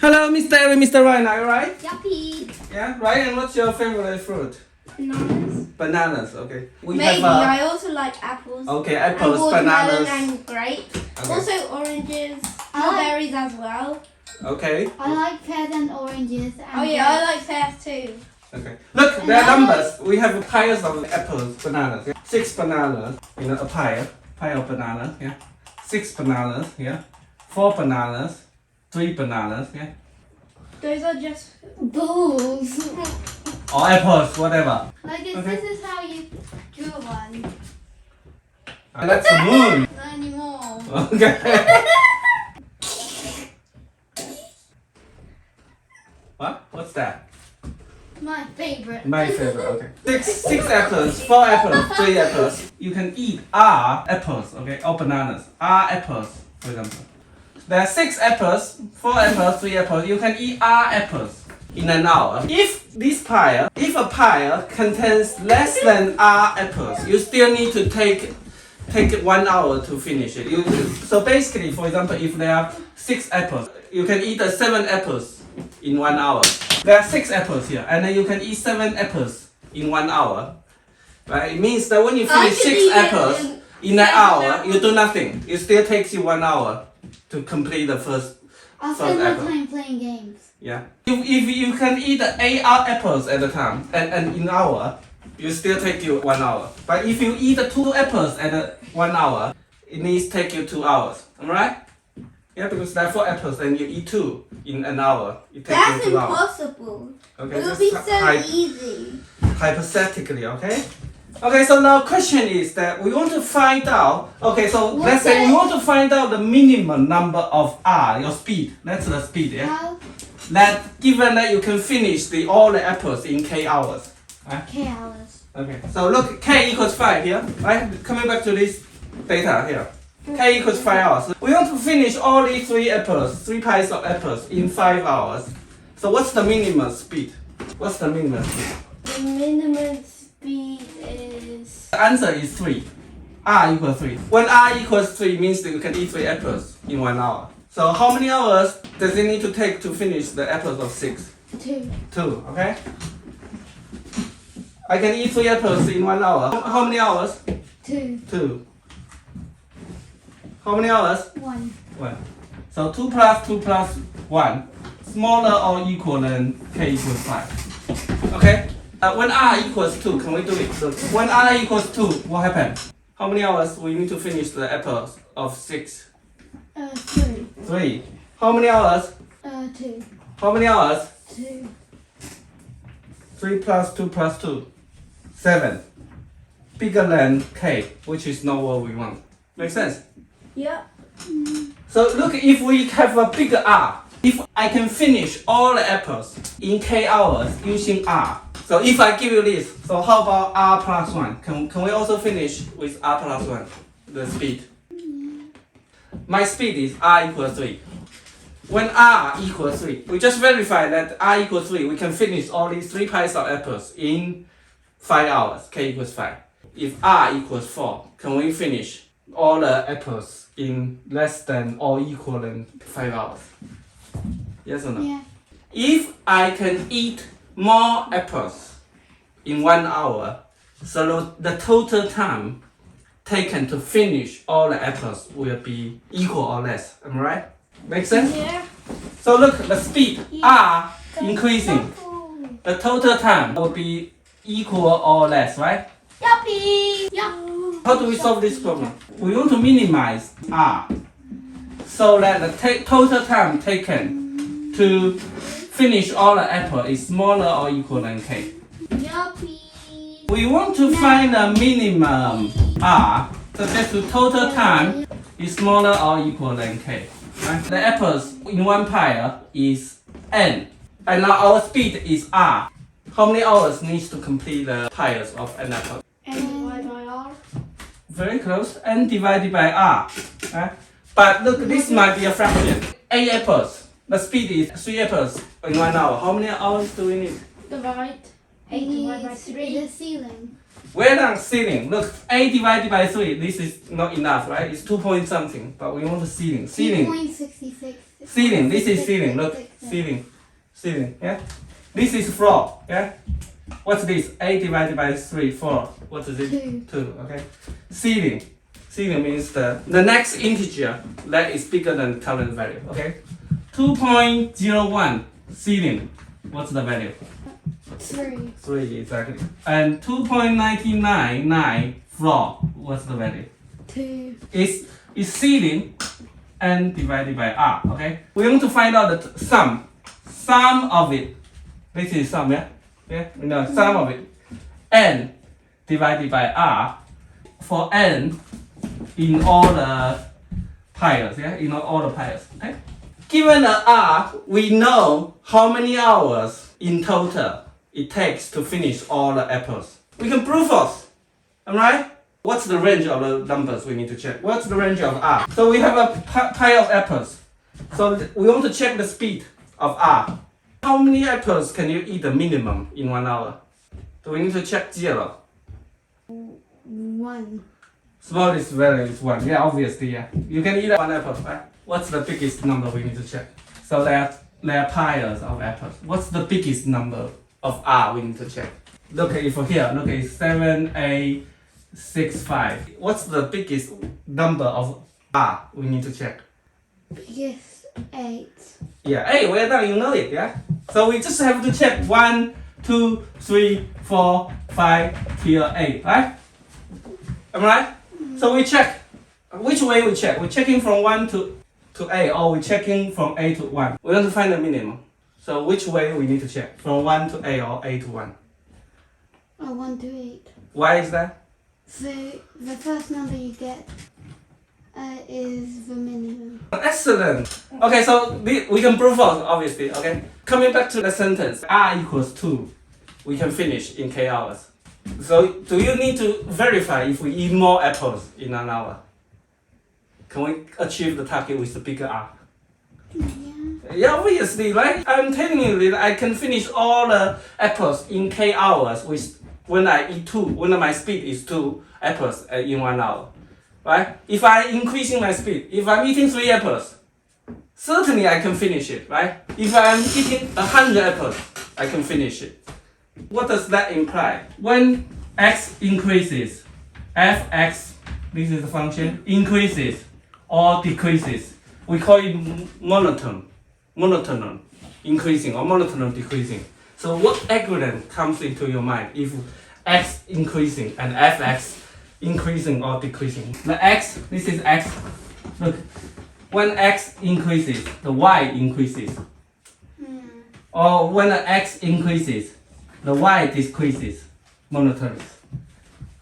Hello, Mr. Aaron, Mr. Ryan, are you right? Yuppie. Yeah, Ryan, what's your favorite fruit? Bananas. Bananas, okay. We Maybe. have I also like apples. okay, apples, and watermelon bananas. and grapes. Okay. Also oranges, strawberries as well. Okay, I like pears and oranges. And Oh yeah, I like pears too. okay. Look, there are numbers. We have piles of apples, bananas. Yeah? 6 bananas, a pile of bananas, yeah. 6 bananas, yeah. 4 bananas, 3 bananas, yeah. Those are just balls. Or apples, whatever. Like this, Okay. this is how you draw one. That's the moon. Not anymore. Okay. What? What's that? My favorite. My favorite, okay. 6 apples, 4 apples, 3 apples. You can eat are apples, okay, or bananas. Are apples, for example. There are 6 apples, 4 apples, 3 apples. You can eat are apples in an hour. If a pile contains less than are apples, you still need to take 1 hour to finish it. So basically, for example, if there are 6 apples, you can eat 7 apples in 1 hour. There are 6 apples here, and then you can eat 7 apples in 1 hour. Right? It means that when you finish 6 apples in an hour, you do nothing. It still takes you 1 hour to complete the first I'll spend my apple. time playing games. Yeah. If you can eat 8 apples at a time, and in an hour, it still take you 1 hour. But if you eat 2 apples at 1 hour, it needs take you 2 hours. Alright? Yeah, because there are 4 apples and you eat 2 in an hour. It takes that's you 2 hours. impossible. Okay, It would just be so easy. hypothetically, okay? Okay, so now question is that we want to find out, okay, so let's say we want to find out the minimum number of R, your speed. That's the speed, yeah? How? That given that you can finish all the apples in K hours. Right? K hours. Okay, so look, K equals 5 here, right? Coming back to this data here. K equals 5 hours. We want to finish all these 3 piles of apples in 5 hours. So what's the minimum speed? What's the minimum speed? The minimum speed is The answer is 3. R equals 3. When R equals 3 means that you can eat 3 apples in 1 hour. So how many hours does it need to take to finish the apples of 6? 2. 2, okay? I can eat 3 apples in 1 hour. How many hours? 2. 2. How many hours? 1. 1. So 2 plus 2 plus 1. Smaller or equal than K equals 5. Okay? When R equals 2, can we do it? So when R equals 2, what happens? How many hours we need to finish the apples of 6? 3. 3. How many hours? 2. How many hours? 2. 3 plus 2 plus 2. 7. Bigger than K, which is not what we want. Make sense? yeah. So look, if we have a bigger R, if I can finish all the apples in K hours using R. So if I give you this, so how about R plus 1? Can we also finish with R plus 1, the speed? My speed is R equals 3. When R equals 3, we just verify that R equals 3, we can finish all these 3 piles of apples in 5 hours, K equals 5. If R equals 4, can we finish all the apples in less than or equal than 5 hours? Yes or no? Yeah. If I can eat more apples in 1 hour, so the total time taken to finish all the apples will be equal or less. Am I right? Make sense? Yeah. So look, the speed R increasing. The total time will be equal or less, right? Yuppie. Yeah. How do we solve this problem? We want to minimize R so that the total time taken to finish all the apple is smaller or equal than K. Yuppie. We want to find the minimum R so that the total time is smaller or equal than K. Right? The apples in one pile is N, and now our speed is R. How many hours needs to complete the piles of an apple? Divided by R. Very close. N divided by R. Right? But look, this might be a fraction. 8 apples. The speed is 3 apples in 1 hour. How many hours do we need? Divide 8 divided by Needs 3. the ceiling. We're not ceiling. Look, 8 divided by 3. This is not enough, right? It's 2 point something. But we want the ceiling. Ceiling. 2.66 Ceiling. This is ceiling. Look, ceiling. Ceiling. Yeah. This is floor. Yeah. What's this? 8 divided by 3, 4. What is it? 2. 2. Okay. Ceiling. Ceiling means the next integer that is bigger than current value. Okay. 2.01 ceiling. What's the value? 3. 3 exactly. And 2.999 floor. What's the value? 2. Is ceiling n divided by r. Okay. We want to find out the sum. Sum of it. This is sum, yeah? Yeah? We know sum of it. N divided by r for n in all the piles, yeah? In all the piles. Okay? Given the r, we know how many hours in total it takes to finish all the apples. We can prove false. Alright? What's the range of the numbers we need to check? What's the range of r? So we have a pile of apples. So we want to check the speed of r. How many apples can you eat the minimum in 1 hour? So we need to check 0. 1. Smallest value is 1. Yeah, obviously, yeah. You can eat 1 apple, right? What's the biggest number we need to check? So there are piles of apples. What's the biggest number of r we need to check? Look at it for here. Look at it, 7, 8, 6, 5. What's the biggest number of r we need to check? Biggest 8. Yeah, 8, well done, you know it, yeah? So we just have to check 1, 2, 3, 4, 5, till 8, right? Am I right? So we check. Which way we check? We're checking from 1 to 8 or we're checking from 8 to 1. We want to find the minimum. So which way we need to check? From 1 to 8 or 8 to 1? 1 to 8. Why is that? So the first number you get is the minimum. Excellent. Okay, so we can prove false, obviously. Okay. Coming back to the sentence, r equals 2. We can finish in k hours. So do you need to verify if we eat more apples in an hour? Can we achieve the target with the bigger r? Yeah. Yeah, obviously, right? I'm telling you that I can finish all the apples in k hours with when I eat 2, when my speed is 2 apples in 1 hour. Right? If I increasing my speed, if I'm eating 3 apples, certainly I can finish it, right? If I'm eating 100 apples, I can finish it. What does that imply? When x increases, fx, this is the function, increases or decreases, we call it monotone, increasing or monotone decreasing. So what equivalent comes into your mind if x increasing and fx increasing or decreasing? The x, this is x. Look, when x increases, the y increases. Or when the x increases, the y decreases monotonous.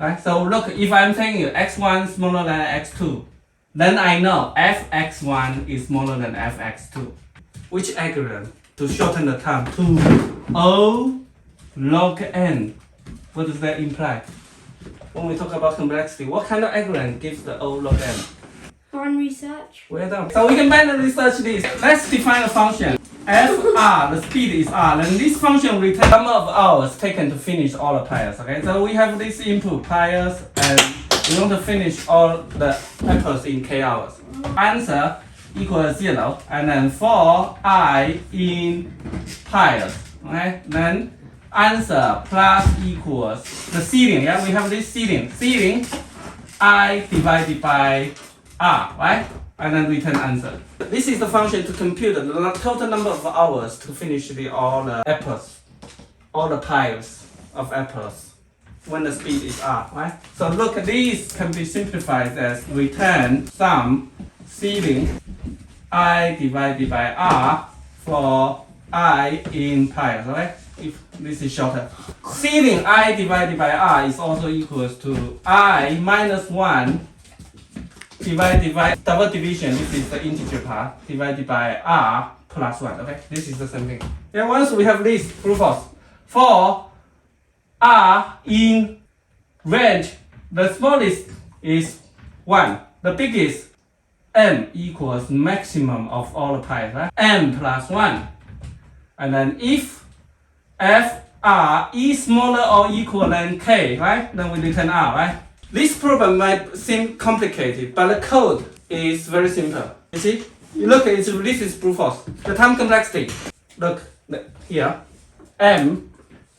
Right? So look, if I'm telling you x1 is smaller than x2, then I know fx1 is smaller than fx2. Which algorithm to shorten the time to O log n? What does that imply? When we talk about complexity, what kind of algorithm gives the O log n? Binary search. Well done. So we can manually search this. Let's define a function. Fr, the speed is r. Then this function returns number of hours taken to finish all the piles. Okay, so we have this input piles, and we want to finish all the apples in k hours. Answer equals 0, and then for I in piles. Okay, then answer plus equals the ceiling. Yeah, we have this ceiling. Ceiling I divided by r, right? And then return answer. This is the function to compute the total number of hours to finish all the apples, all the piles of apples when the speed is r, right? So look, these can be simplified as return sum ceiling I divided by r for I in piles, right? If this is shorter. Ceiling I divided by r is also equals to I minus 1 divided by double division, this is the integer part, divided by r plus 1, okay? This is the same thing. Yeah, once we have this, prove false. For r in range, the smallest is 1, the biggest m equals maximum of all the piles, right? M plus 1. And then if fr is smaller or equal than k, right? Then we return r, right? This problem might seem complicated, but the code is very simple. You see, You look, this is brute force. The time complexity. Look here, m,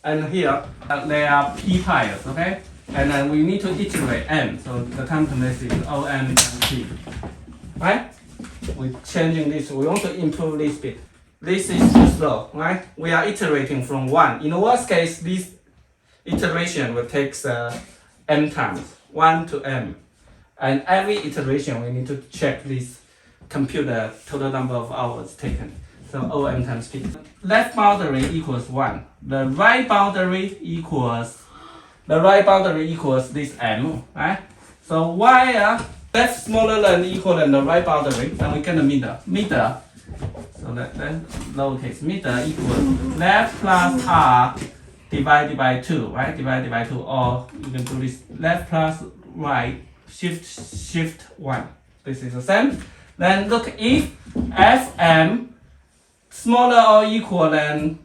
and here they are p times, okay? And then we need to iterate m. So the time complexity is O m times p, right? We're changing this. We want to improve this bit. This is too slow, right? We are iterating from 1. In the worst case, this iteration will take m times, 1 to m. And every iteration, we need to check this, compute the total number of hours taken. So OM times P. Left boundary equals 1. The right boundary equals this m, right? So why left smaller than equal than the right boundary, then we get the meter. Meter. So then lowercase meter equals left plus r divided by 2, right? Divided by 2, or you can do this left plus right, shift 1. This is the same. Then look, if Fm smaller or equal than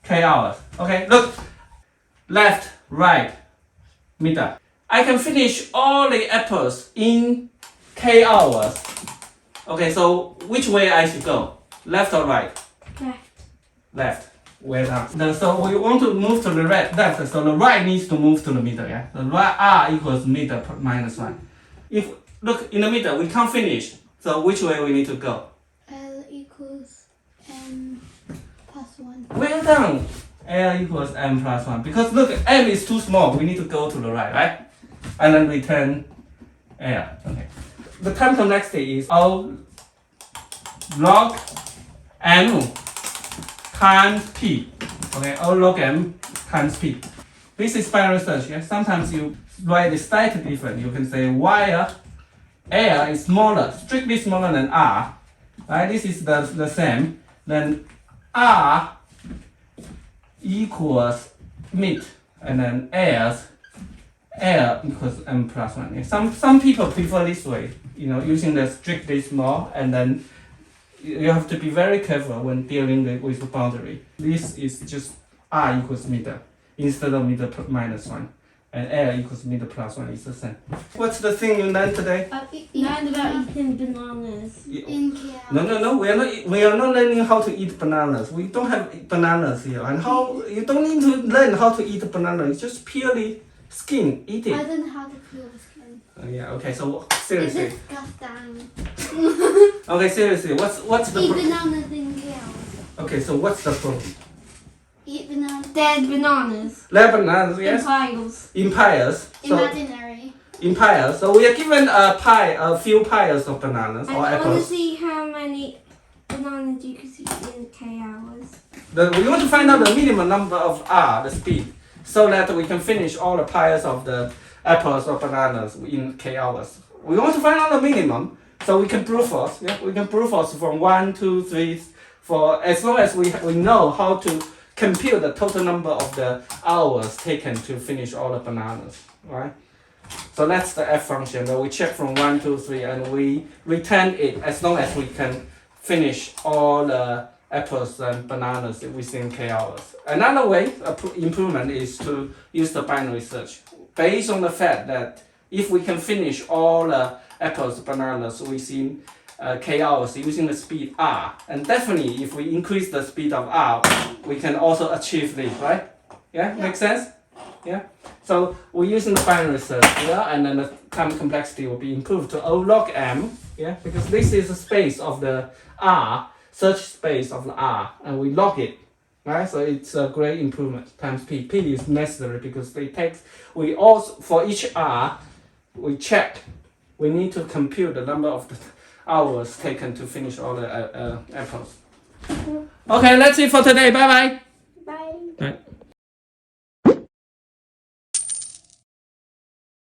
k hours. Okay, look, left, right, meter. I can finish all the apples in k hours. Okay, so which way I should go? Left or right? Left. Left. Way down. So we want to move to the left. So the right needs to move to the middle. Yeah. The right r equals meter minus 1. If look in the middle, we can't finish. So which way we need to go? L equals m plus 1. Well done. L equals m plus 1. Because look, m is too small. We need to go to the right? And then return L. Okay. The time complexity is O log m times p. Okay, O log m times p. This is binary search. Yeah? Sometimes you write it slightly different. You can say while L is smaller, strictly smaller than R. Right? This is the same. Then R equals mid, and then L equals m plus 1. Yeah? Some people prefer this way. Using the strictly small, and then you have to be very careful when dealing with the boundary. This is just r equals meter instead of meter minus 1, and L equals meter plus 1 is the same. What's the thing you learned today? Learned about eating bananas. In k hours. No. We are not learning how to eat bananas. We don't have bananas here, and you don't need to learn how to eat banana. It's just purely skin. Eat I it. don't know how to peel the skin. Yeah. Okay. So It's seriously. disgusting. Okay. Seriously. What's the Eat bananas in k hours. Okay. So what's the problem? Eat bananas. Dead bananas. Lab bananas, yes. In piles. In piles. So Imaginary. in piles. So we are given a few piles of bananas I or want to apples. see how many bananas you can see in k hours. We want to find out the minimum number of r, the speed, so that we can finish all the piles of the apples or bananas in k hours. We want to find out the minimum, so we can brute force. Yeah, we can brute force from 1, 2, 3, 4, as long as we know how to compute the total number of the hours taken to finish all the bananas, right? So that's the f function that we check from 1, 2, 3, and we return it as long as we can finish all the apples and bananas within k hours. Another way, improvement, is to use the binary search. Based on the fact that if we can finish all the apples, bananas within k hours using the speed r, and definitely if we increase the speed of r, we can also achieve this, right? Yeah. Make sense? Yeah. So we're using the binary search here, and then the time complexity will be improved to O log m. Yeah, because this is the space of the r, search space of the r, and we log it. Right, so it's a great improvement times p. P is necessary because we also, for each r, we need to compute the number of the hours taken to finish all the apples. Okay, that's it for today. Bye bye.